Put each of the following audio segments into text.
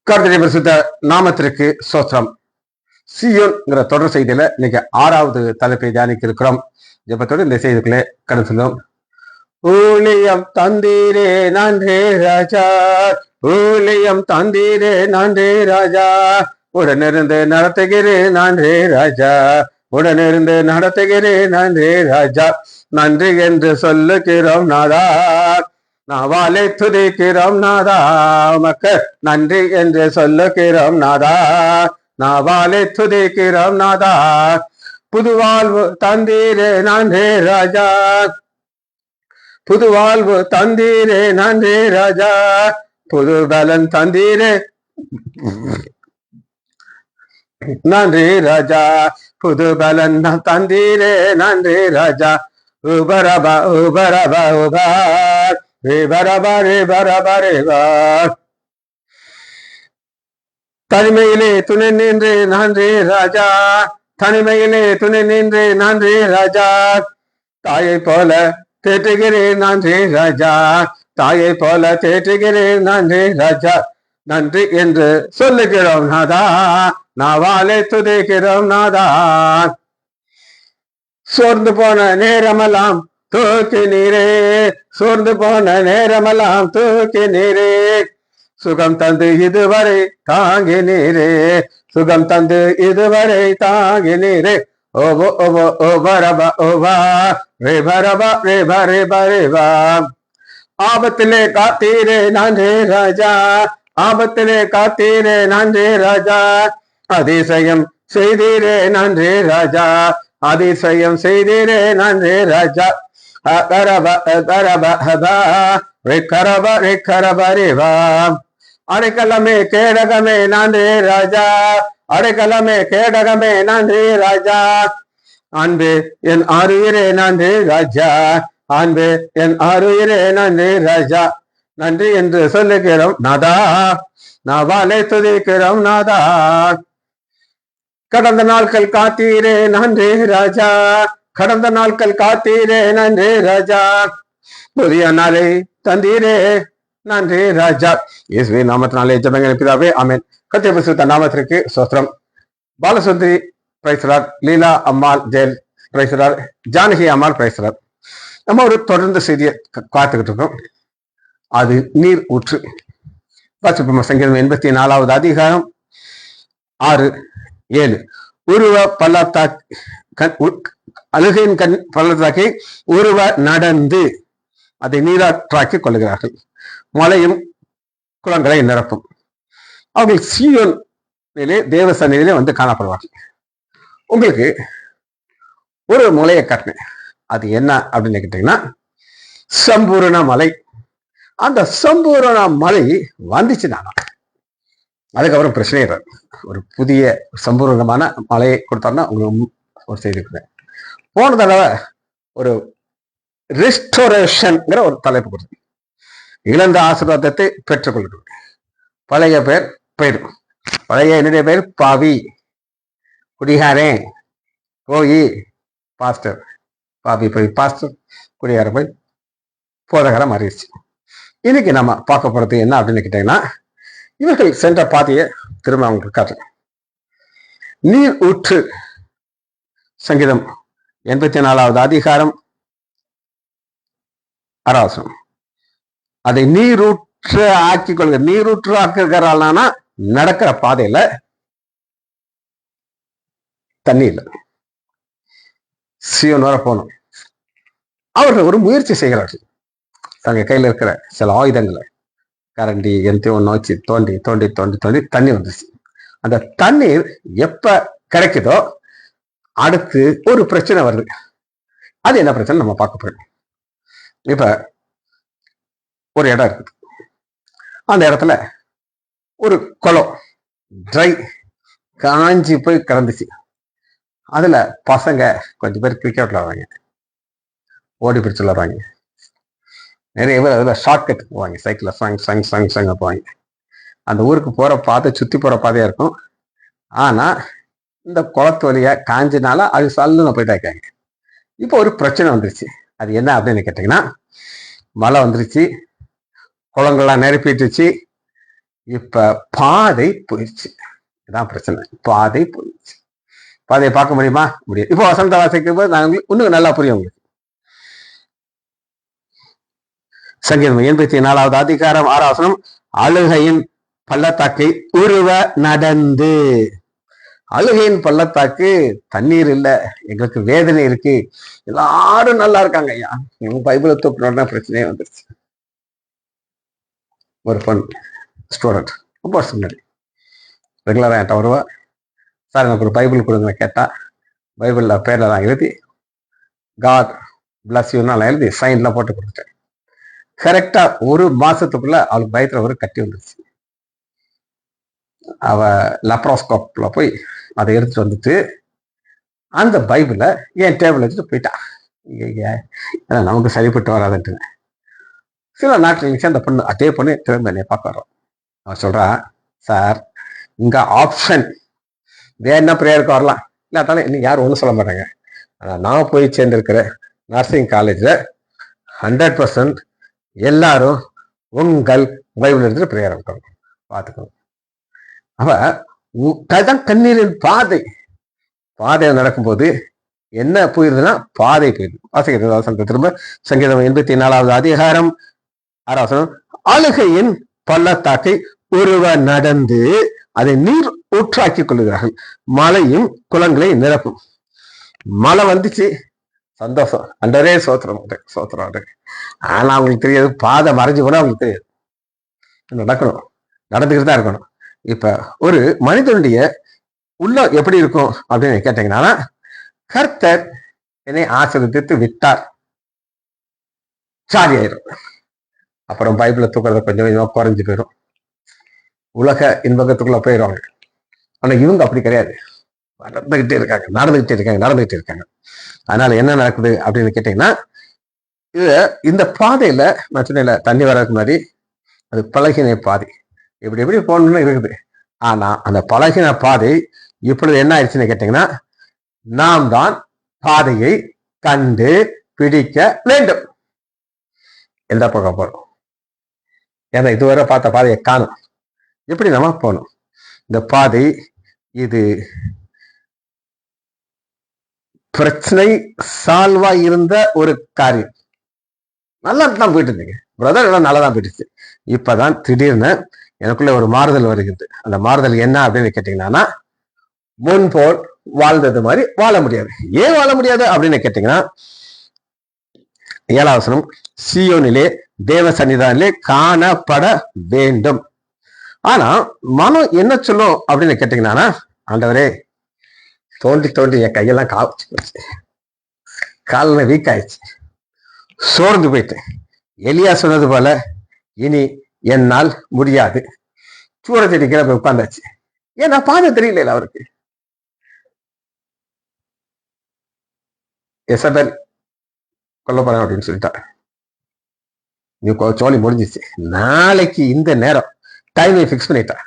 கர்த்தருடைய பரிசுத்த நாமத்திற்கு ஸ்தோத்திரம். சீயோன்ங்கிற தொடர் செய்தியில இன்னைக்கு 6வது தலைப்பை தியானிக்க இருக்கிறோம். ஜெபத்தோடு இந்த செய்திக்குள்ளே கடந்து செல்லும். ஊழியம் தந்தீரே நன்றே ராஜா, ஊழியம் தந்தீரே நன்றே ராஜா, உடனிருந்து நடத்துகிறேன் நன்றே ராஜா, உடனிருந்து நடத்துகிறேன் நன்றே ராஜா, நன்றி என்று சொல்லுகிறோம் நாதா, நாவாலே துதிக்கிறோம் நாதா, உமக்கு நன்றி என்று சொல்லுகிறோம் நாதா, நாவாலே துதிக்கிறோம் நாதா, புது வாழ்வு தந்தீரே நன்றே ராஜா, புது வாழ்வு தந்தீரே நன்றே ராஜா, புது பலன் தந்தீரே நன்றி ராஜா, புது பலன் தந்தீரே நன்றி ராஜா, உபரபா உபரபா உபார் ரேபரபா ரேபரபா ரேபார். தனிமையிலே துணை நின்று நன்றி ராஜா, தனிமையிலே துணை நின்று நன்றி ராஜா, தாயை போல தேற்றுகிறேன் நன்றி ராஜா, தாயை போல தேற்றுகிறேன் நன்றி ராஜா, நன்றி என்று சொல்லுகிறோம் நாதா, நாவாலே துதிக்கிறோம் நாதா, சோர்ந்து போன நேரமெல்லாம் தூக்கி நீரே, சோர்ந்து போன நேரமெல்லாம் தூக்கி நீரே, சுகம் தந்து இதுவரை தாங்கி நீரே, சுகம் தந்து இதுவரை தாங்கி நீரே, ஓவோ ஓவோ ஓபரபா ஓபா ரேபரபா ரேபா ரேபா ரேபா. ஆபத்திலே காத்தீரே நன்றே ராஜா, ஆபத்திலே காத்தீரே நன்றே ராஜா, அதிசயம் செய்தீரே நன்றே ராஜா, அதிசயம் செய்தீரே நன்றே ராஜா, அடைக்கலமே கேடகமே நன்றே ராஜா, அடைக்கலமே கேடகமே நன்றே ராஜா, அன்பு என் ஆறுயிரே நன்றே ராஜா, அன்பு என் ஆறுயிரே நன்றே ராஜா, நன்றி என்று சொல்லுகிறோம் நாதா, நாவாலே துதிக்கிறோம் நாதா, கடந்த நாட்கள் காத்தீரே நன்றே ராஜா, கடந்த நாட்கள் காத்தீரே நன்றே ராஜா, புதிய நாளை தந்தீரே நன்றி ராஜா. இயேசுவே நாமத்தினாலே ஜெபங்கள் பிதாவே ஆமென். கர்த்தருடைய பரிசுத்த நாமத்திற்கு ஸ்தோத்திரம். பாலசுந்தரி பிரைஸ்ரார், லீலா அம்மாள் ஜெயல் பிரைஸ்ரார், ஜானகி அம்மாள் பிரைஸ்ரார். நம்ம ஒரு தொடர்ந்து செய்தியை பார்த்துக்கிட்டு இருக்கோம். அது நீர் ஊற்று. வாசிப்போம். சங்கீதம் 84வது அதிகாரம் 6-7. உருவ பள்ளத்தாக்கு, அழுகையின் கண் பள்ளத்தாக்கை உருவ நடந்து அதை நீராற்றாக்கி கொள்ளுகிறார்கள், மலையும் குளங்களை நிரப்பும். அவர்கள் சீயோனிலே தேவ சந்நிதியிலே வந்து காணப்படுவார்கள். உங்களுக்கு ஒரு மலையை காட்டினேன். அது என்ன அப்படின்னு கேட்டீங்கன்னா சம்பூரண மலை. அந்த சம்பூரண மலை வந்துச்சு நானா, அதுக்கப்புறம் பிரச்சனை இல்லை. ஒரு புதிய சம்பூர்ணமான மலையை கொடுத்தாருன்னா உங்களுக்கு ஒரு செய்தி கொடுத்தேன். போன தடவை ஒரு ரெஸ்டோரேஷன்ங்கிற ஒரு தலைப்பு கொடுத்தேன். இழந்த ஆசீர்வாதத்தை பெற்றுக்கொள்கிறது. பழைய பேர் போயிடும். பழைய என்னுடைய பேர் பாவி, குடிகாரே போய் பாஸ்டர், பாவி போய் பாஸ்டர், குடிகார போய் போதகர மாறிடுச்சு. இன்னைக்கு நம்ம பார்க்க போறது என்ன அப்படின்னு கேட்டீங்கன்னா, இவர்கள் சென்ற பாதையை திரும்ப அவங்களுக்கு காட்டுறேன். நீர் ஊற்று. சங்கீதம் 84வது அதிகாரம் 6. அதை நீரூற்று ஆக்கி கொள்கிற, நீரூற்று ஆக்குகிறாள்னா நடக்கிற பாதையில தண்ணி இல்லை. சீயோன் வர போகணும். அவர்கள் ஒரு முயற்சி செய்கிறார்கள். தங்க கையில இருக்கிற சில ஆயுதங்களை, கரண்டி எந்த ஒன்று வச்சு தோண்டி தோண்டி தோண்டி தோண்டி தண்ணி வந்துச்சு. அந்த தண்ணீர் எப்ப கிடைக்குதோ அடுத்து ஒரு பிரச்சனை வருது. அது என்ன பிரச்சனை நம்ம பார்க்க போறோம். இப்ப ஒரு இடம் இருக்குது. அந்த இடத்துல ஒரு குளம் ட்ரை காஞ்சி போய் கிடந்துச்சு. அதுல பசங்க கொஞ்சம் பேர் கிரிக்கெட் விளையாடுவாங்க, ஓடி பிடிச்சு விளையாடுவாங்க. நிறைய பேர் அதுல ஷார்ட் கட் போவாங்க, சைக்கிள்ல சங் சங் சங் சங்க போவாங்க. அந்த ஊருக்கு போற பாதை சுத்தி போற பாதையா இருக்கும். ஆனா இந்த குளத்து வழியா காஞ்சினால அது சல்லுன்னு போயிட்டா இருக்காங்க. இப்போ ஒரு பிரச்சனை வந்துருச்சு. அது என்ன அப்படின்னு கேட்டீங்கன்னா, மழை வந்துருச்சு, குளங்கள்லாம் நிரப்பிட்டுச்சு, இப்ப பாதை போயிடுச்சு. இதான் பிரச்சனை. பாதை போயிடுச்சு. பாதையை பார்க்க முடியுமா? முடியும். இப்போ வசந்த வாசிக்கும் போது நான் இன்னும் நல்லா புரியும் உங்களுக்கு. சங்கீதம் 84வது அதிகாரம் 6வது வசனம், அழுகையின் பள்ளத்தாக்கை உருவ நடந்து. அழுகையின் பள்ளத்தாக்கு தண்ணீர் இல்ல, எங்களுக்கு வேதனை இருக்கு, எல்லாரும் நல்லா இருக்காங்க ஐயா, பைபிளை தூக்கணும்னா பிரச்சனையே வந்துருச்சு. ஒரு பொண்ணு ஸ்டூடெண்ட் ரொம்ப வருஷம் முன்னாடி ரெகுலராக என்கிட்ட வருவா. சார் எனக்கு ஒரு பைபிள் கொடுங்க கேட்டா, பைபிளில் பேரில் நான் எழுதி காட் பிளஸ் யூ நான் எழுதி சைன்லாம் போட்டு கொடுத்துட்டேன். கரெக்டா ஒரு மாசத்துக்குள்ள அவளுக்கு பயத்துல ஒரு கட்டி வந்துருச்சு. அவ லப்ரோஸ்கோப்ல போய் அதை எடுத்துட்டு வந்துட்டு அந்த பைபிளை என் டேபிள் வச்சுட்டு போயிட்டா. நமக்கு சரிப்பட்டு வராதுன்ட்டு. சில நாட்கள் நினைச்சு அந்த பொண்ணு அதே பொண்ணு திரும்ப என்னை பார்க்க வரோம். அவன் சொல்றா, சார் இங்க ஆப்ஷன் வேணா ப்ரேயருக்கு வரலாம், இல்லாட்டாலும் இன்னும் யாரும் ஒன்றும் சொல்ல மாட்டாங்க. ஆனால் நான் போய் சேர்ந்திருக்கிற நர்சிங் காலேஜ்ல 100% எல்லாரும் உங்கள் பைபிள் எடுத்துட்டு ப்ரேயர் இருக்கணும், பார்த்துக்கணும். அவ கண்ணீரின் பாதை பாதையில் நடக்கும்போது என்ன போயிருதுன்னா பாதை போயிருது. வாசிக்கிறது திரும்ப சங்கீதம் 84வது அதிகாரம் 6வது வசனம், அழுகையின் பள்ளத்தாக்கை ஒருவ நடந்து அதை நீர் ஊற்றாக்கி கொள்ளுகிறார்கள், மலையும் குளங்களை நிரப்பும். மழை வந்துச்சு, சந்தோஷம், அன்றரே சோத்திரம் சோத்திரம். ஆனா அவங்களுக்கு தெரியாது, பாதை மறைஞ்சு கூட அவங்களுக்கு தெரியாது. நடக்கணும், நடந்துக்கிட்டு தான் இருக்கணும். இப்ப ஒரு மனிதனுடைய உள்ள எப்படி இருக்கும் அப்படின்னு கேட்டீங்கன்னா, கர்த்தர் என்னை ஆசீர்வதித்து விட்டார், சாரி ஆயிரும். அப்புறம் பைபிளை தூக்குறத கொஞ்சம் கொஞ்சமா குறைஞ்சு போயிடும், உலக இன்பகத்துக்குள்ள போயிடுவாங்க. ஆனா இவங்க அப்படி கிடையாது, நடந்துகிட்டே இருக்காங்க. அதனால என்ன நடக்குது அப்படின்னு கேட்டீங்கன்னா, இந்த பாதையில நான் சொன்ன தண்ணி வர்றதுக்கு முன்னாடி அது பழகின பாதை, எப்படி போகணும்னு இருக்குது. ஆனா அந்த பழகின பாதை இப்பொழுது என்ன ஆயிடுச்சுன்னு கேட்டீங்கன்னா, நாம் தான் பாதையை கண்டு பிடிக்க வேண்டும். எந்த பக்கம் போறோம்? ஏன்னா இதுவரை பார்த்த பாதையை காணும், எப்படி நம்ம போகணும்? இந்த பாதை இது பிரச்சனை சால்வா இருந்த ஒரு காரியம், நல்லா தான் போயிட்டு இருந்தீங்க பிரதர், எல்லாம் நல்லா தான் போயிடுச்சு. இப்பதான் திடீர்னு எனக்குள்ள ஒரு மாறுதல் வருகிறது. அந்த மாறுதல் என்ன அப்படின்னு கேட்டீங்கன்னா, முன் போல் வாழ்ந்தது மாதிரி வாழ முடியாது. ஏன் வாழ முடியாது அப்படின்னு கேட்டீங்கன்னா, 7வது வசனம், சீயோனிலே தேவ சன்னிதானிலே காணப்பட வேண்டும். ஆனா மனம் என்ன சொல்லும் அப்படின்னு கேட்டீங்கன்னா, ஆண்டவரே தோண்டி என் கையெல்லாம் காய்ச்சி போச்சு, காலில் வீக் ஆயிடுச்சு, சோர்ந்து போயிட்டேன். எலியா சொன்னது போல இனி என்னால் முடியாது, சூரச்செடி கீழே போய் உட்கார்ந்தாச்சு. ஏன்னா பாதை தெரியல அவருக்கு. எசபெல் கொல்ல போறேன் அப்படின்னு சொல்லிட்டார். நீ சோழி முடிஞ்சிச்சு, நாளைக்கு இந்த நேரம் டைமை பிக்ஸ் பண்ணிட்டா.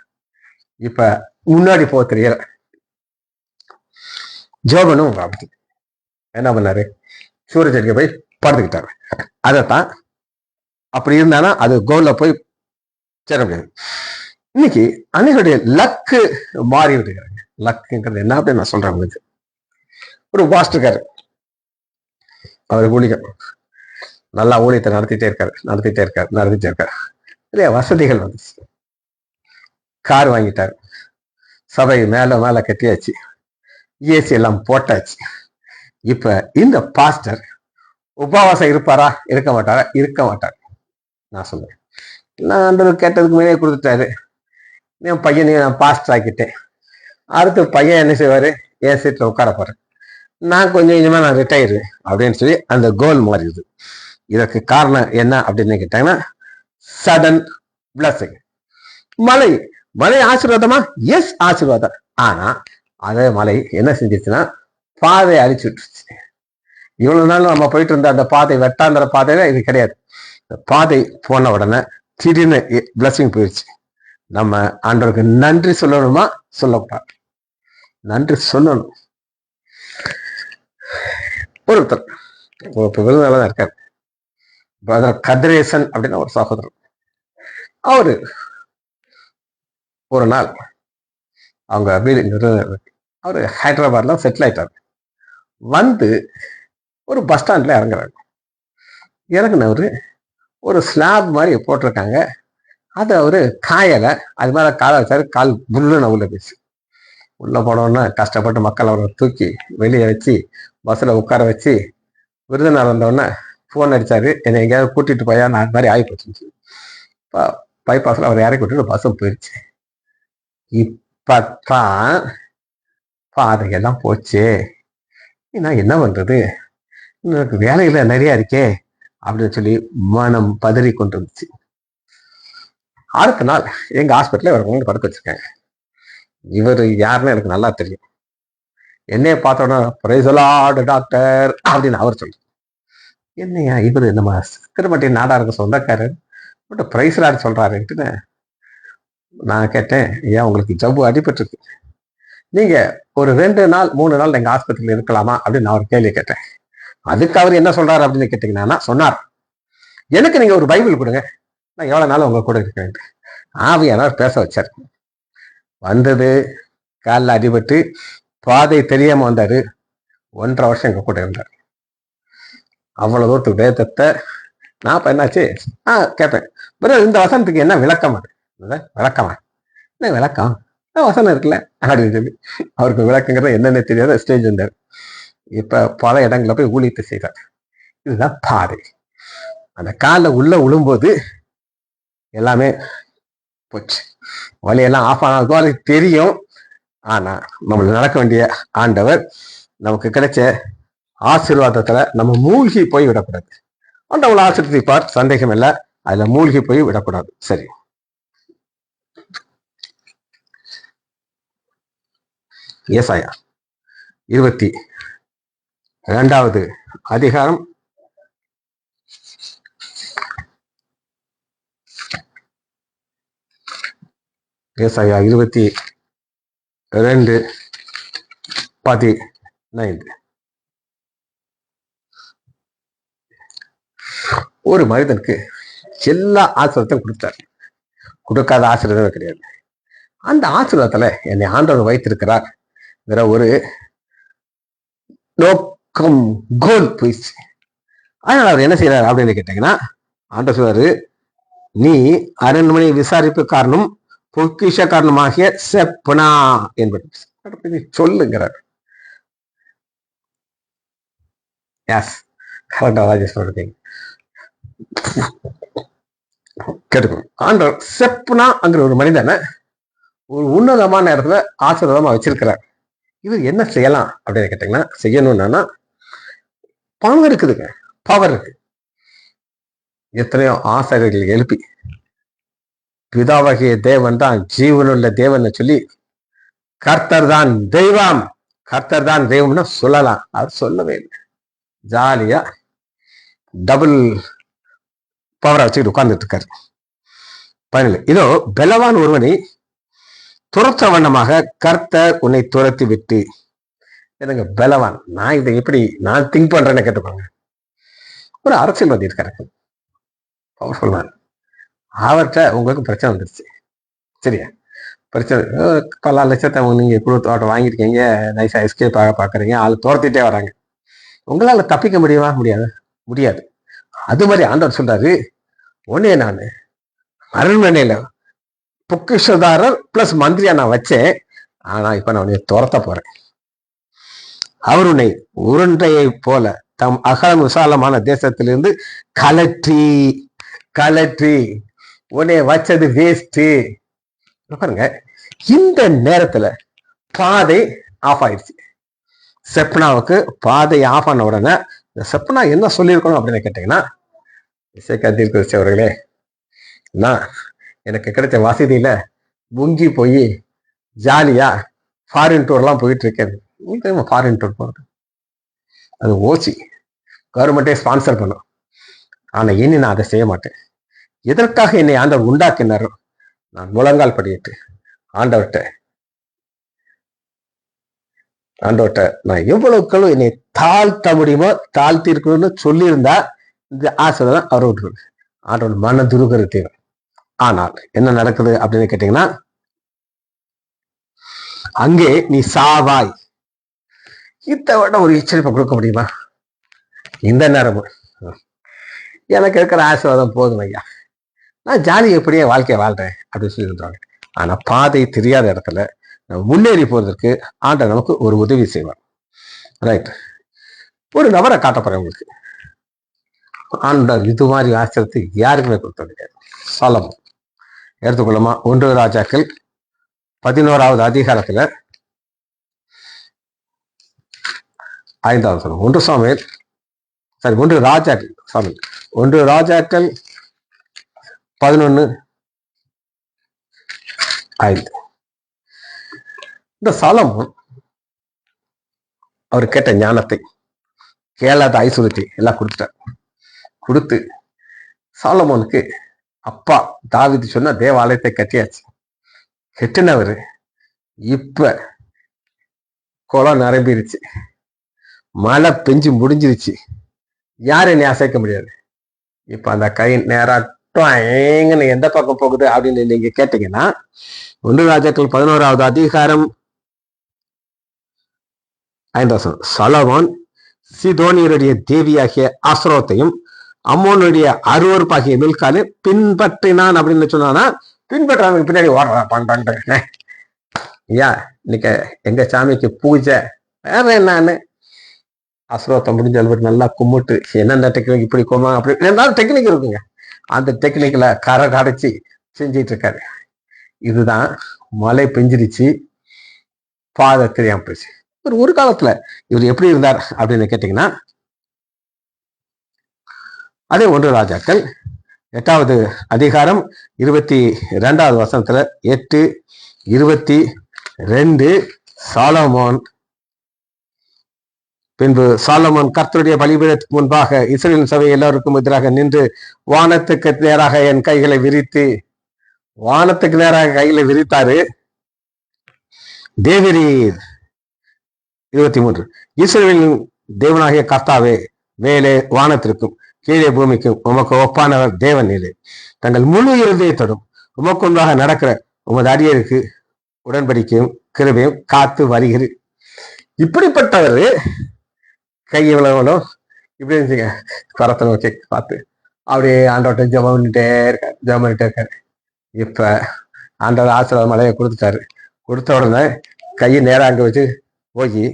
இப்ப முன்னாடி போக தெரியல. ஜோபனும் என்ன பண்ணாரு, சூரச்செடிக்கு போய் படுத்துக்கிட்டாரு. அதைத்தான் அப்படி இருந்தானா அது கோல்ல போய் சேர முடியாது. இன்னைக்கு அன்னைகளுடைய லக்கு மாறி விடுகிறாங்க. லக்குங்கிறது என்ன அப்படின்னு நான் சொல்றேன் உங்களுக்கு. ஒரு பாஸ்டர்காரு, அவர் ஊழியர், நல்லா ஊழியத்தை நடத்திட்டே இருக்காரு. இல்லையா, வசதிகள் வந்துச்சு, கார் வாங்கிட்டாரு, சபை மேல கட்டியாச்சு, ஏசி எல்லாம் போட்டாச்சு. இப்ப இந்த பாஸ்டர் உபவாசம் இருப்பாரா? இருக்க மாட்டார். நான் சொல்றேன், நான் கேட்டதுக்கு மேலே கொடுத்துட்டாரு. என் பையனையும் நான் பாஸ்டர் ஆக்கிட்டேன். அடுத்து பையன் என்ன செய்வாரு, என் சீட்ல உட்கார போறேன், நான் கொஞ்சமா நான் ரிட்டையர் அப்படின்னு சொல்லி அந்த கோல் மாறிடுது. இதற்கு காரணம் என்ன அப்படின்னு கேட்டாங்கன்னா, சடன் பிளஸிங். மழை ஆசீர்வாதமா? எஸ், ஆசீர்வாதம். ஆனா அதே மழை என்ன செஞ்சிருச்சுன்னா பாதையை அழிச்சு விட்டுருச்சு. இவ்வளவு நாள் நம்ம போயிட்டு இருந்த அந்த பாதை, வெட்டாந்திர பாதையில இது கிடையாது. பாதை போன உடனே திடீர்னு பிளஸிங் போயிடுச்சு. நம்ம ஆண்டவருக்கு நன்றி சொல்லணுமா? சொல்லக்கூடாது, நன்றி சொல்லணும். ஒருத்தர் விருதுநகர்தான் இருக்காரு, பிரதர் கதிரேசன் அப்படின்னு ஒரு சகோதரர். அவரு ஒரு நாள் அவங்க வீடு அவரு ஹைதராபாத்ல செட்டில் ஆயிட்டாரு. வந்து ஒரு பஸ் ஸ்டாண்ட்ல இறங்குறாரு. இறங்குனவரு ஒரு ஸ்லாப் மாதிரி போட்டிருக்காங்க. அது அவரு காயலை. அது மேல காலை வச்சாரு. கால் புல்லுன்னு உள்ள போச்சு. உள்ள போனோன்னா கஷ்டப்பட்டு மக்கள் அவரை தூக்கி வெளியே வச்சு பஸ்ஸில் உட்கார வச்சு விருதுநகர் வந்தோடனே ஃபோன் அடிச்சாரு. என்னை எங்கேயாவது கூட்டிட்டு போயா, நான் அது மாதிரி ஆகி போச்சு. பைபாஸ்ல அவர் இறக்கி விட்டுட்டு பஸ்ஸும் போயிடுச்சு. இப்பத்தான் பாதையெல்லாம் போச்சு. நான் என்ன பண்றது, எனக்கு வேலையில நிறைய இருக்கே அப்படின்னு சொல்லி மனம் பதறி கொண்டு இருந்துச்சு. அடுத்த நாள் எங்க ஹாஸ்பிட்டல இவர் கொண்டு படுக்க வச்சிருக்காங்க. இவர் யாருன்னு எனக்கு நல்லா தெரியும். என்னைய பார்த்தோன்னா பிரைசலாடு டாக்டர் அப்படின்னு அவர் சொல்றாரு. என்னையா இவரு நம்ம திருமட்டி நாடாருக்கு சொந்தக்காரர் பட் பிரைசலாடு சொல்றாருன்ட்டு நான் கேட்டேன், ஏன் உங்களுக்கு ஜவ்வு அடிபட்டிருக்கு, நீங்க ஒரு 2 நாள் 3 நாள் எங்க ஆஸ்பத்திரியில் இருக்கலாமா அப்படின்னு நான் ஒரு கேள்வி கேட்டேன். அதுக்கு அவர் என்ன சொல்றாரு அப்படின்னு கேட்டீங்கன்னா, சொன்னார், எனக்கு நீங்க ஒரு பைபிள் கொடுங்க, நான் எவ்வளவு நாள் உங்க கூட இருக்கேன். ஆவியானவர் பேச வச்சார். வந்தது காலில் அடிபட்டு பாதை தெரியாம வந்தாரு. 1.5 வருஷம் எங்க கூட இருந்தார். அவ்வளவு தூரத்துக்கு வேதத்தை நான் இப்ப என்னாச்சு கேட்பேன், இந்த வசனத்துக்கு என்ன விளக்கம், அது விளக்கமா, என்ன விளக்கம், வசனம் இருக்குல்ல அப்படின்னு சொல்லி அவருக்கு விளக்கங்கிறத என்னென்ன தெரியாத ஸ்டேஜ் வந்தார். இப்ப பல இடங்கள்ல போய் ஊழியத்தை செய்தார். இதுதான் பாதை. அந்த காலில் உள்ள விழும்போது எல்லாமே போச்சு. வழியெல்லாம் ஆஃப் ஆனது தெரியும். ஆனா நம்மளுக்கு நடக்க வேண்டிய ஆண்டவர் நமக்கு கிடைச்ச ஆசீர்வாதத்துல நம்ம மூழ்கி போய் விடக்கூடாது. ஆண்டவங்களை ஆசீர்வதிப்பார், சந்தேகம் இல்லை. அதுல மூழ்கி போய் விடக்கூடாது. சரி, ஏசாயா 22வது அதிகாரம் 22:15. ஒரு மனிதனுக்கு எல்லா ஆசீர்வாதத்தையும் கொடுத்தார். கொடுக்காத ஆசீர்வாதமே கிடையாது. அந்த ஆசீர்வாதத்துல என்னை ஆண்டவர் வைத்திருக்கிறார். வேற ஒரு நோக்கம், கோல் போயிடுச்சு. அதனால அவர் என்ன செய்யறாரு அப்படின்னு கேட்டீங்கன்னா, ஆண்டவர் சொல்றாரு, நீ அரண்மனை விசாரிப்பு காரணம் பொக்கிஷ காரணமாகிய செப்னா என்பது சொல்லுங்கிறார். கேட்டுக்கணும். ஆண்டவர் செப்னாங்கிற ஒரு மனிதனை ஒரு உன்னதமான இடத்துல ஆசீர்வாதமா வச்சிருக்கிறார். இது என்ன செய்யலாம் அப்படின்னு கேட்டீங்கன்னா, செய்யணும்னா பணம் இருக்குதுங்க, பவர் இருக்கு. எத்தனையோ ஆசிரியர்கள் எழுப்பி பிதாவாகிய தேவன் தான் ஜீவனுள்ள தேவன் சொல்லி கர்த்தர் தான் தெய்வம், கர்த்தர் தான் தெய்வம்னு சொல்லலாம். அது சொல்லவே இல்லை. ஜாலியா டபுள் பவரை வச்சுக்கிட்டு உட்கார்ந்துட்டு இருக்காரு. பதினேழு, இதோ பலவான் ஒருவனை துரத்த வண்ணமாக கர்த்தர் உன்னை துரத்தி விட்டு. எனக்கு பலவான், நான் இதை எப்படி நான் திங்க் பண்றேன்னு கேட்டுப்பாங்க. ஒரு அரசியல்வாதி இருக்காரு, பவர்ஃபுல் மேன். அவர்கிட்ட உங்களுக்கு பிரச்சனை வந்துருச்சு, சரியா? பிரச்சனை, பல லட்சத்தை நீங்க கொடுத்து வாங்கியிருக்கீங்க, நைஸா எஸ்கேப் பாக்குறீங்க, ஆள் துரத்திட்டே வராங்க. உங்களால தப்பிக்க முடியுமா? முடியாது. அது மாதிரி ஆண்டவர் சொல்றாரு, உடனே நான் அரண்மனையில பொக்கிஷதாரர் பிளஸ் மந்திரியா நான் வச்சேன். ஆனா இப்ப நான் உன்னை துரத்த போறேன். அவர் உன்னை உருண்டையை போல தம் அகலம் விசாலமான தேசத்திலிருந்து கலற்றி உன்னை வச்சது வேஸ்ட். பாருங்க, இந்த நேரத்துல பாதை ஆஃப் ஆயிடுச்சு. செப்னாவுக்கு பாதை ஆஃப் ஆன உடனே செப்னா என்ன சொல்லியிருக்கணும் அப்படின்னு கேட்டீங்கன்னா, அவர்களே, நான் எனக்கு கிடைச்ச வசதியில முங்கி போய் ஜாலியா ஃபாரின் டூர்லாம் போயிட்டு இருக்கேன். ஃபாரின் டூர் போறது அது ஓசி கவர்மெண்டே ஸ்பான்சர் பண்ணும். ஆனா இனி நான் அதை செய்ய மாட்டேன். எதற்காக என்னை ஆண்டவர் உண்டாக்கினாரோ நான் முழங்கால் படியிட்டு ஆண்டவர்கிட்ட நான் எவ்வளவுக்களும் என்னை தாழ்த்த முடியுமோ தாழ்த்தி இருக்கணும்னு சொல்லியிருந்தா இந்த ஆசீர்வாதம் அவர் விட்டுருக்கு. ஆண்டவர் மன துருகரு தீரும். ஆனால் என்ன நடக்குது அப்படின்னு கேட்டீங்கன்னா, அங்கே நீ சாவாய். இதை விட ஒரு எச்சரிப்பை கொடுக்க முடியுமா? இந்த நேரம் எனக்கு இருக்கிற ஆசீர்வாதம் போதும் ஐயா, நான் ஜாலி எப்படியே வாழ்க்கையை வாழ்றேன் அப்படின்னு சொல்லி சொல்றாங்க. ஆனா பாதை தெரியாத இடத்துல முன்னேறி போறதுக்கு ஆண்டவர் நமக்கு ஒரு உதவி செய்வார். ரைட், ஒரு நபரை காட்டப்படுறேன் உங்களுக்கு. ஆண்டவர் இது மாதிரி ஆச்சரியத்தை யாருக்குமே கொடுத்தது கிடையாது. சாலமோன் எடுத்துக்கொள்ளுமா? 1 ராஜாக்கள் 11வது அதிகாரத்துல 5வது வசனம். 1 சாமுவேல் 1 ராஜாக்கள் 1 ராஜாக்கள் 11:5. இந்த சாலமோன் அவர் கேட்ட ஞானத்தை, கேளாத ஐஸ்வர்யத்தை எல்லாம் கொடுத்து சாலமோனுக்கு அப்பா தாவீது சொன்ன தேவாலயத்தை கட்டியாச்சு. கெட்டினவர் இப்ப குளம் நிரம்பிருச்சு, மழை பெஞ்சு முடிஞ்சிருச்சு, யாரும் என்னை அசைக்க முடியாது. இப்ப அந்த கை நேராட்டும் எந்த பக்கம் போகுது அப்படின்னு நீங்க கேட்டீங்கன்னா 1 ராஜாக்கள் 11வது அதிகாரம் 5வது வசனம். சாலமோன் சீதோனியருடைய தேவியாகிய ஆஸ்ரோத்தையும் அம்மோனுடைய அருவருப்பாகிய மில்காலை பின்பற்றினான் அப்படின்னு சொன்னானா, பின்பற்றாங்க பின்னாடி ஓடுறான். ஐயா, இன்னைக்கு எங்க சாமிக்கு பூஜை வேற என்னன்னு அஸ்ரோத்தை முடிஞ்ச அளவுக்கு நல்லா கும்பிட்டு என்னென்ன டெக்னிக் இப்படி கோமா அப்படி எல்லாரும் டெக்னிக் இருக்குங்க. அந்த டெக்னிக்ல கரை கடைச்சி செஞ்சிட்டு இருக்காரு. இதுதான் மழை பெஞ்சிருச்சு, பாதை தெரியாம போச்சு. ஒரு காலத்துல இவர் எப்படி இருந்தார் அப்படின்னு கேட்டீங்கன்னா, அதே 1 ராஜாக்கள் 8வது அதிகாரம் 22வது வசனத்துல 8:22 சாலமோன் பின்பு சாலமோன் கர்த்தருடைய பலிபீடத்துக்கு முன்பாக இஸ்ரவேல் சபை எல்லோருக்கும் எதிராக நின்று வானத்துக்கு நேராக என் கைகளை விரித்து, வானத்துக்கு நேராக கைகளை விரித்தாரு. தேவரீர் 23 இஸ்ரவேலின் தேவனாகிய கர்த்தாவே, மேலே வானத்திற்கும் கீழே பூமிக்கும் உமக்கு ஒப்பானவர் தேவன் இல்லை. தங்கள் முழு இருதயத்தோடும் உமக்கு ஒன்றாக நடக்கிற உமது அடியருக்கு உடன்படிக்கையும் கிருபையும் காத்து வருகிறேன். இப்படிப்பட்டவர் கை இவ்வளவு இப்படி இருந்துச்சுங்க, கரத்தை நோக்கி பார்த்து அப்படியே ஆண்டவர்கிட்ட ஜெபம் பண்ணிட்டே இருக்காரு. இப்ப ஆண்டவர் ஆசீர்வாத மலையை கொடுத்த உடனே கையை நேரம் அங்க வச்சு போய்,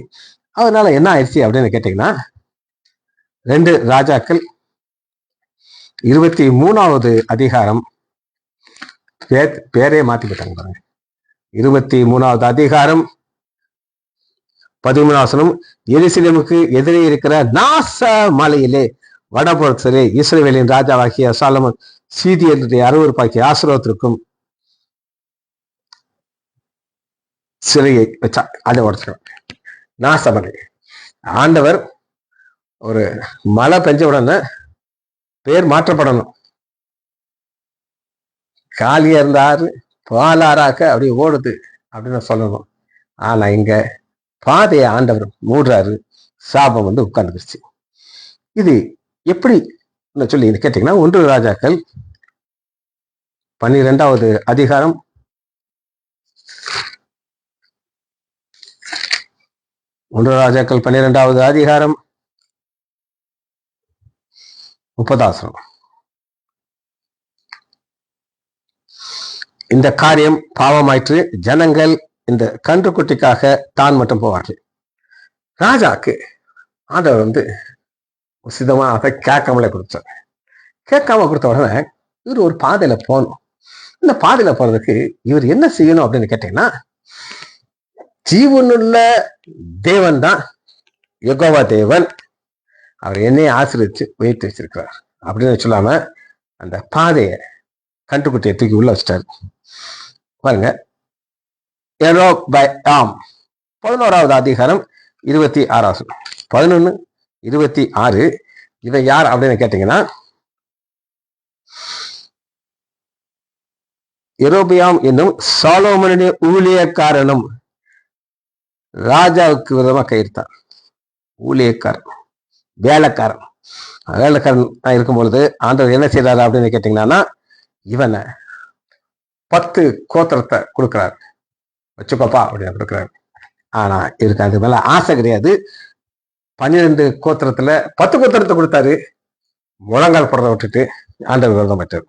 அதனால என்ன ஆயிடுச்சு அப்படின்னு கேட்டீங்கன்னா 2 ராஜாக்கள் 23வது அதிகாரம் பேரே மாத்தி போட்டாங்க பாருங்க. 23வது அதிகாரம் 13வது வசனம். எருசலேமுக்கு எதிரே இருக்கிற நாச மலையிலே வடபுறத்திலே இஸ்ரவேலின் ராஜாவாகிய சாலமோன் சீதியருடைய அருவருப்பாகிய ஆசீர்வாதத்திற்கும் சிலையை வச்சா. அதை உடச்சிடும் நாசமலை. ஆண்டவர் ஒரு மழை பெஞ்ச உடனே பேர் மாற்றப்படணும். காலியா இருந்தாரு பாலாராக்க அப்படி ஓடுது அப்படின்னு சொல்லணும். ஆனா இங்க பாதையை ஆண்டவர் மூடுறாரு, சாபம் வந்து உட்கார்ந்துருச்சு. இது எப்படி சொல்லி கேட்டீங்கன்னா 1 ராஜாக்கள் 12வது அதிகாரம் 1 ராஜாக்கள் 12வது அதிகாரம் 30வது வசனம். இந்த காரியம் பாவமாயிற்று, ஜனங்கள் இந்த கன்றுக்குட்டிக்காக தான் மட்டும் போவார்கள். ராஜாக்கு ஆண்டவர் வந்து உசிதமா அதை கேட்காமலே கொடுத்தார். கேட்காம கொடுத்த உடனே இவர் ஒரு பாதையில போகணும். இந்த பாதையில போறதுக்கு இவர் என்ன செய்யணும் அப்படின்னு கேட்டீங்கன்னா, ஜீவனுள்ள தேவன் தான் யெகோவா தேவன், அவர் என்னையே ஆசீர்வதிச்சு உயர்த்தி வச்சிருக்கிறார் அப்படின்னு சொல்லாம அந்த பாதையை கன்றுக்குட்டியை தூக்கி உள்ள வச்சிட்டாரு பாருங்க. 11வது அதிகாரம் 26 11:26. இவன் யார் அப்படின்னு கேட்டீங்கன்னா, யெரொபெயாம் என்னும் சாலோமோனுடைய ஊழியக்காரனும் ராஜாவுக்கு விதமா கையிருத்தான். ஊழியக்காரன், வேலைக்காரன் இருக்கும் பொழுது ஆண்டவர் என்ன செய்யறாரு அப்படின்னு கேட்டீங்கன்னா, இவனை 10 கோத்திரத்தை கொடுக்கிறாரு, வச்சுக்கோப்பா அப்படின்னு கொடுக்குறாரு. ஆனா இருக்கு அது மேல ஆசை கிடையாது. 12 கோத்திரத்துல 10 கோத்திரத்தை கொடுத்தாரு. முழங்கால் போடுறத விட்டுட்டு ஆண்டவர் விரதம் பெற்றார்.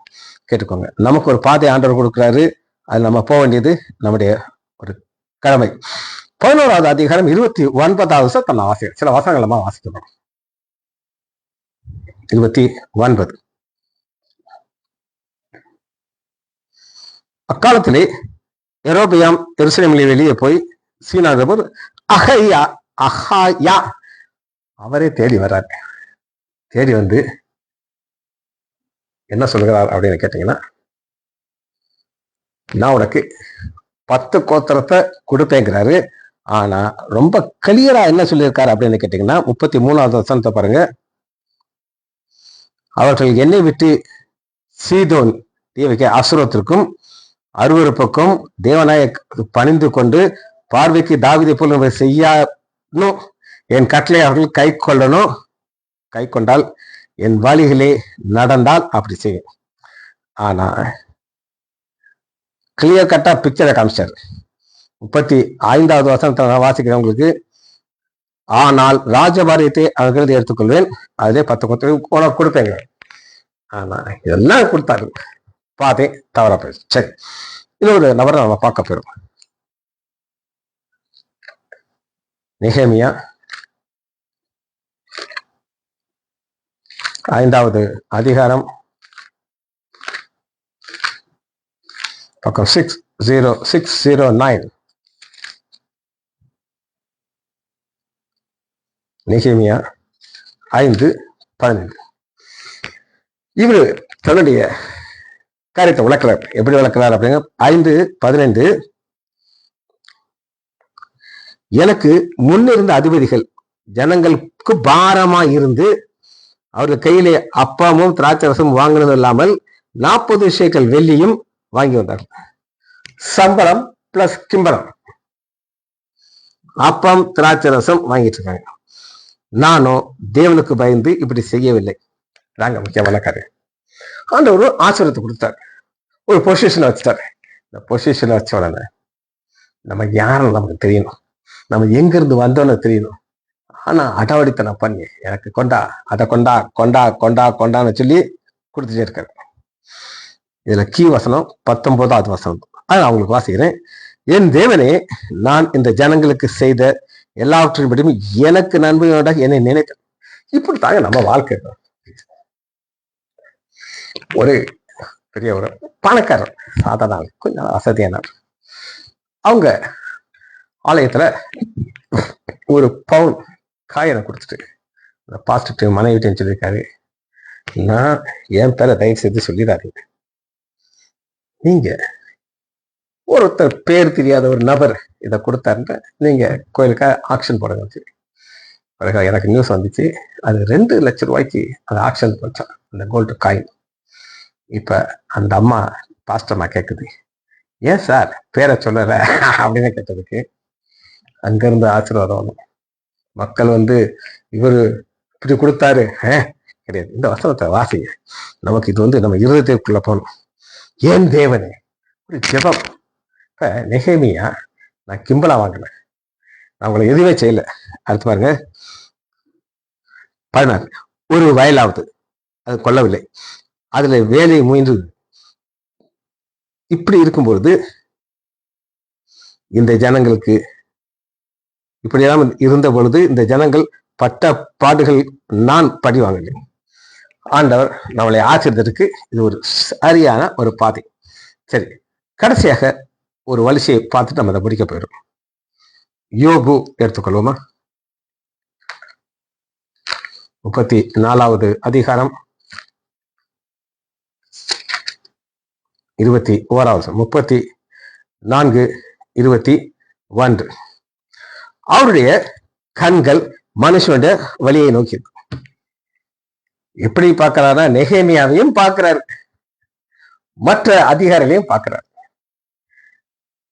கேட்டுக்கோங்க, நமக்கு ஒரு பாதை ஆண்டவர் கொடுக்குறாரு, அது நம்ம போக வேண்டியது நம்முடைய ஒரு கடமை. 11வது அதிகாரம் 29வது வசனத்தை நான் வாசிக்கிறேன். சில வசனங்கள் நம்ம வாசிக்கணும். 29. அக்காலத்திலே எரோபியாம் எருசலேமிலே வெளியே போய் சீனாதபர் அஹாயா அவரே தேடி வர்றாரு. தேடி வந்து என்ன சொல்லுகிறார் அப்படின்னு கேட்டீங்கன்னா, நான் உனக்கு 10 கோத்திரத்தை கொடுப்பேங்கிறாரு. ஆனா ரொம்ப கிளியரா என்ன சொல்லியிருக்காரு அப்படின்னு கேட்டீங்கன்னா, 33வது வசனத்தை பாருங்க. அவர்கள் என்னை விட்டு சீதோன் தேவைக்கு அசுரத்திற்கும் அருவருப்புக்கும் தேவனாய பணிந்து கொண்டு பார்வைக்கு தாவீதை போல செய்யணும், என் கட்டளை அவர்கள் கை கொள்ளணும், கை கொண்டால் என் வழிகளே நடந்தால் அப்படி செய்யும். ஆனா கிளியர் கட்டா பிக்சரை காமிச்சார். 35வது வசனத்தை வாசிக்கிறவங்களுக்கு, ஆனால் ராஜபாரியத்தை அவர்கள் எடுத்துக்கொள்வேன், அதே 10 கோத்திரம் உனக்கு கொடுப்பேங்க. ஆனா இதெல்லாம் கொடுத்தாரு, பாதை தவறா போயிடுச்சு. சரி, இன்னொரு நபரை நம்ம பார்க்க போயிடும். நெகேமியா 5வது அதிகாரம் பக்கம் 609. நெகேமியா 5:15. இவரு தன்னுடைய காரியத்தை விளக்கிறார். எப்படி விளக்கிறார் அப்படிங்க? 5:15. எனக்கு முன்னிருந்த அதிபதிகள் ஜனங்களுக்கு பாரமா இருந்து அவர்கள் கையிலே அப்பமும் திராட்சரசம் வாங்கினது இல்லாமல் 40 சேக்கல் வெள்ளியும் வாங்கி வந்தார்கள். சம்பளம் பிளஸ் கிம்பளம், அப்பம் திராட்சரசம் வாங்கிட்டு இருக்காங்க. நானும் தேவனுக்கு பயந்து இப்படி செய்யவில்லை. நாங்க முக்கியமான காரியம். ஆண்டவர் ஆசீர்வாதத்தை கொடுத்தாரு, ஒரு பொசிஷனை வச்சுட்டாரு. இந்த பொசிஷனை வச்ச உடனே நம்ம யாரும் நமக்கு தெரியணும், நம்ம எங்க இருந்து வந்தோன்னு தெரியணும். ஆனா அடாவடித்தனம் பண்ணி எனக்கு கொண்டா, அதை கொண்டா, கொண்டா கொண்டா கொண்டான்னு சொல்லி கொடுத்துட்டே இருக்காரு. இதுல கீ வசனம் 19வது வசனம், அது அவங்களுக்கு வாசிக்கிறேன். என் தேவனே, நான் இந்த ஜனங்களுக்கு செய்த எல்லாவற்றையும் படியும் எனக்கு நன்மையோட என்னை நினைத்தேன். இப்படி தாங்க நம்ம வாழ்க்கை. ஒரு பெரிய ஒரு பணக்காரர், சாதாரண கொஞ்சம் வசதியானார். அவங்க ஆலயத்துல ஒரு பவுன் காயனை கொடுத்துட்டு பாஸ்டர் மனைவிட்டேன்னு சொல்லியிருக்காரு, நான் என் பேரை தயவு செய்து சொல்லிடாதீங்க, நீங்க ஒருத்தர் பேர் தெரியாத ஒரு நபர் இதை கொடுத்தாருன்ற நீங்க கோயிலுக்காக ஆக்ஷன் போடுங்க. பிறகு எனக்கு நியூஸ் வந்துச்சு, அது 2 லட்சம் ரூபாய்க்கு அது ஆக்ஷன் போச்சான், அந்த கோல்டு காயின். இப்ப அந்த அம்மா பாஸ்டர்மா கேட்குது, ஏன் சார் பேரை சொல்லல அப்படின்னு கேட்டதுக்கு, அங்கிருந்து ஆசீர்வாதம் வரும். மக்கள் இவரு இப்படி கொடுத்தாரு கிடையாது. இந்த வசனத்தை வாசிங்க, நமக்கு இது நம்ம இருதயத்துக்குள்ள போகணும். ஏன் தேவனே, ஒரு ஜெபம். இப்ப நெகேமியா, நான் கிம்பளா வாங்கினேன், நான் உங்களை எதுவுமே செய்யல. அடுத்து பாருங்க 16, ஒரு வயலாவது அது கொல்லவில்லை, அதுல வேலை முயன்று. இப்படி இருக்கும்பொழுது இந்த ஜனங்களுக்கு இப்படியெல்லாம் இருந்த பொழுது இந்த ஜனங்கள் பட்ட பாடுகள் நான் படி வாங்கலை. ஆண்டவர் நம்மளை ஆச்சரியத்திற்கு இது ஒரு சரியான ஒரு பாதை. சரி, கடைசியாக ஒரு வலிசையை பார்த்துட்டு நம்ம அதை முடிக்க போயிடும். யோபு எடுத்துக்கொள்வோமா? 34வது அதிகாரம் 21வது 34:21. அவருடைய கண்கள் மனுஷனுடைய வழியை நோக்கி. எப்படி பார்க்கிறாரா? நெகேமியாவையும் பார்க்கிறார், மற்ற அதிகாரிகளையும் பார்க்கிறார்.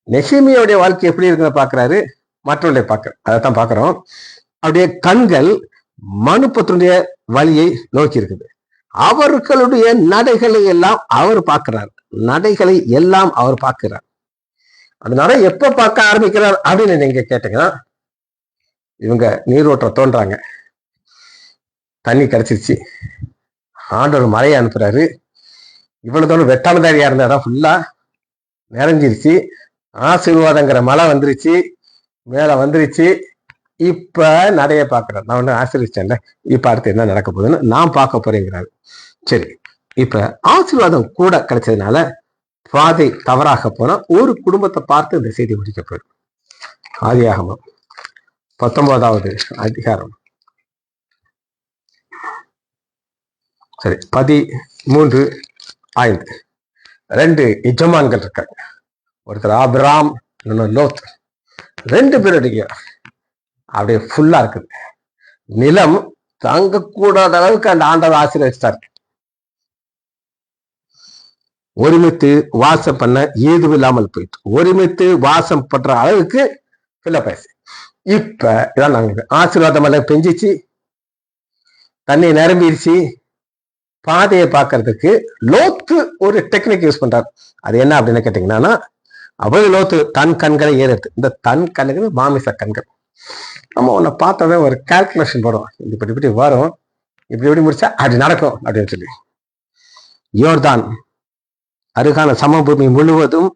நெகேமியாவுடைய வாழ்க்கை எப்படி இருக்குன்னு பார்க்கிறாரு, மற்றவருடைய பார்க்க அதைத்தான் பார்க்கிறோம். அவருடைய கண்கள் மனுபுத்திரனுடைய வழியை நோக்கி இருக்குது. அவர்களுடைய நடைகளை எல்லாம் அவர் பார்க்கிறார், நடைகளை எல்லாம் அவர் பார்க்கிறார். அந்த நரை எப்ப பார்க்க ஆரம்பிக்கிறார் அப்படின்னு நீங்க கேட்டீங்கன்னா, இவங்க நீரோட்ட தோன்றாங்க, தண்ணி கிடைச்சிருச்சு, ஆண்டவர் மழையை அனுப்புறாரு, இவ்வளவு தூரம் வெட்டாமதாரியா இருந்த இடம் ஃபுல்லா நிறைஞ்சிருச்சு, ஆசீர்வாதங்கிற மழை வந்துருச்சு, மேல வந்துருச்சு. இப்ப நடைய பாக்குறேன், நான் ஒண்ணு ஆசீர்வதிச்சேன்ல, இப்ப அடுத்து என்ன நடக்க போகுதுன்னு நான் பார்க்க போறேங்கிறாரு. சரி, இப்ப ஆசீர்வாதம் கூட கிடைச்சதுனால பாதை தவறாக போனா ஒரு குடும்பத்தை பார்த்து இந்த செய்தி முடிக்க போயிடும். ஆதியாகமம் 19வது அதிகாரம், சரி 13:5. 2 எஜமான்கள் இருக்காங்க, ஒருத்தர் ஆபிராம், இன்னொன்னு லோத். 2 பேருடைய அப்படியே ஃபுல்லா இருக்குது, நிலம் தங்கக்கூடாத அளவுக்கு அந்த ஆண்டவர் ஆசீர்வதிச்சிட்டாரு. ஒருமித்து வாசம் பண்ண ஏதும் இல்லாமல் போயிட்டு, ஒருமித்து வாசம் பண்ற அளவுக்கு பிலிப்பைன்ஸ். இப்ப இதான் நாங்க ஆசீர்வாதம் எல்லாம் பெஞ்சிச்சு, தண்ணி நிரம்பிடுச்சு. பாதையை பார்க்கறதுக்கு லோத்து ஒரு டெக்னிக் யூஸ் பண்றாரு. அது என்ன அப்படின்னு கேட்டீங்கன்னா, அவ்வளவு லோத்து தன் கண்களை ஏறது. இந்த தன் கண்ணுக்கு மாமிச கண்கள். நம்ம உன்னை பார்த்தோன்னே ஒரு கால்குலேஷன் வரும், இப்படி இப்படி வரும், இப்படி இப்படி முடிச்சா அது நடக்கும் அப்படின்னு சொல்லி. யோர்தான் அருகான சமபூமி முழுவதும்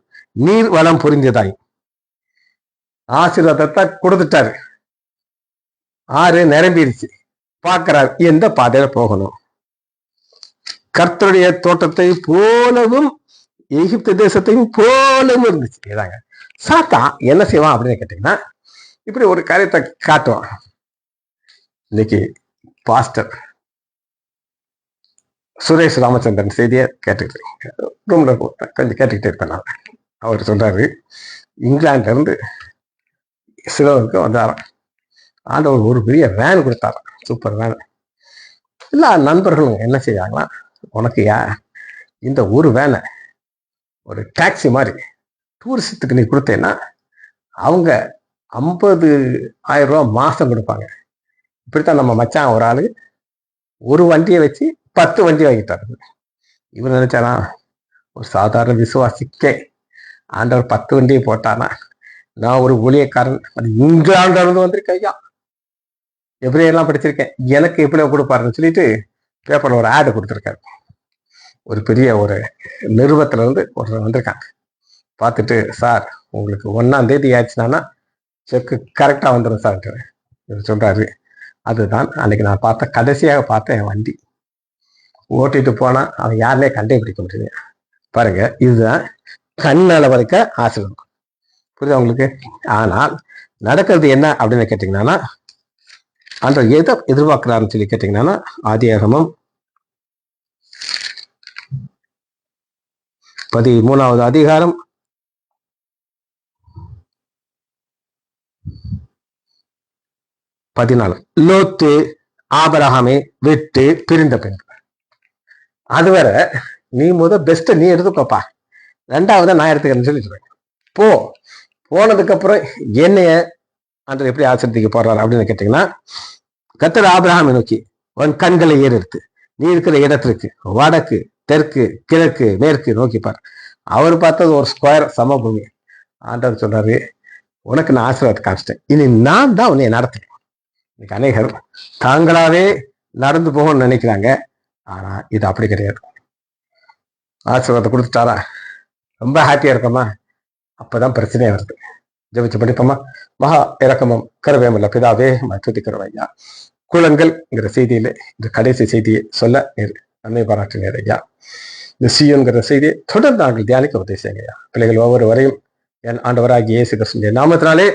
நீர் வளம் புரிந்ததாய் ஆசீர்வாதத்தை கொடுத்துட்டாரு. ஆறு நிரம்பிடுச்சு. பார்க்கிறார் எந்த பாதையில போகணும். கர்த்தருடைய தோட்டத்தை போலவும் எகிப்து தேசத்தையும் போலவும் இருந்துச்சு. இதாங்க சாத்தா என்ன செய்வான் அப்படின்னு கேட்டீங்கன்னா, இப்படி ஒரு காரியத்தை காட்டுவான். இன்னைக்கு பாஸ்டர் சுரேஷ் ராமச்சந்திரன் செய்தியை கேட்டுக்கிட்டு ரூம்ல கொஞ்சம் கேட்டுக்கிட்டே இருப்பேன் நான். அவர் சொல்றாரு, இங்கிலாந்துல இருந்து சிலோவுக்கு வந்தாராம். ஆண்டவர் ஒரு பெரிய வேன் கொடுத்தாராம், சூப்பர் வேன். எல்லா நண்பர்களும் என்ன செய்யாங்களாம், உனக்கு இந்த ஒரு வேனை ஒரு டாக்ஸி மாதிரி டூரிஸ்டுக்கு நீ கொடுத்தேன்னா அவங்க 50,000 ரூபாய் மாசம் கொடுப்பாங்க. இப்படித்தான் நம்ம மச்சான் ஒரு ஆளு ஒரு வண்டியை வச்சு 10 வண்டி வாங்கிட்டாரு. இவர் நினைச்சாரா, ஒரு சாதாரண விசுவாசிக்கே ஆண்டவர் 10 வண்டியை போட்டானா, நான் ஒரு ஊழியக்காரன், அது இங்கிலாந்துல இருந்து வந்திருக்கேன் ஐயா, எப்படியெல்லாம் படிச்சிருக்கேன், எனக்கு எப்படி கொடுப்பாருன்னு சொல்லிட்டு பேப்பர்ல ஒரு ஆடு கொடுத்துருக்காரு. ஒரு பெரிய ஒரு நிறுவனத்துல இருந்து ஒருத்தர் வந்திருக்காங்க. பார்த்துட்டு, சார் உங்களுக்கு 1ஆம் தேதி ஆயிடுச்சுனா செக்கு கரெக்டா வந்துடும் சார் இவர் சொல்றாரு. அதுதான் அன்னைக்கு நான் கடைசியாக பார்த்த என் வண்டி. ஓட்டிட்டு போனா அவன் யாருனே கண்டுபிடிக்க முடியுது. பாருங்க, இதுதான் கண்ணால வரைக்க ஆசீர்வாதம். புரியுதா உங்களுக்கு? ஆனால் நடக்கிறது என்ன அப்படின்னு கேட்டீங்கன்னா, அந்த எதை எதிர்பார்க்கிறாருன்னு சொல்லி கேட்டீங்கன்னா, ஆதியாகமம் 13வது அதிகாரம் 14. லோத்து ஆபிரகாமை விட்டு பிரிந்த பின், அதுவரை நீ பெஸ்ட் நீ எடுத்துக்கோப்பா, 2வது நான் எடுத்துக்கிறேன்னு சொல்லிட்டு போனதுக்கு அப்புறம் என்னைய ஆண்டவர் எப்படி ஆசீர்வதிக்க போறாரு அப்படின்னு கேட்டீங்கன்னா, கர்த்தர் ஆபிரகாமை நோக்கி உன் கண்களை ஏறெடுத்து நீ இருக்கிற இடத்திற்கு வடக்கு தெற்கு கிழக்கு மேற்கு நோக்கிப்பார். அவர் பார்த்தது ஒரு ஸ்கொயர் சமபூமி. ஆண்டவர் சொல்றாரு, உனக்கு நான் ஆசீர்வாதத்தை காமிச்சிட்டேன், இனி நான் தான் உன்னை நடத்துறேன். இன்னைக்கு அநேகர் தாங்களாவே நடந்து போகணும்னு நினைக்கிறாங்க. ஆனா இது அப்படி கிடையாது. ஆசீர்வாதத்தை கொடுத்துட்டாரா, ரொம்ப ஹாப்பியா இருக்கோமா, அப்பதான் பிரச்சனையே வருது. ஜெபிச்சு படிப்போமா. மகா இரக்கமும் கருவேமுள்ள பிதாவே துதிக்கிறோம் ஐயா. குளங்கள்ங்கிற செய்தியில இந்த கடைசி செய்தியை சொல்ல நன்மை பாராட்டினேன் ஐயா. இந்த சியோன்கிற செய்தியை தொடர்ந்து நாங்கள் தியானிக்க உதவி செய்யுங்க ஐயா. பிள்ளைகள் ஒவ்வொருவரையும் என் ஆண்டவராகிய இயேசு கிறிஸ்துவின் நாமத்தினாலே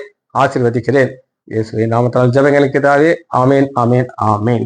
ஆசீர்வதிக்கிறேன். இயேசுவின் நாமத்தினால் ஜெபங்களுக்கு தாவே. ஆமேன், ஆமேன், ஆமேன்.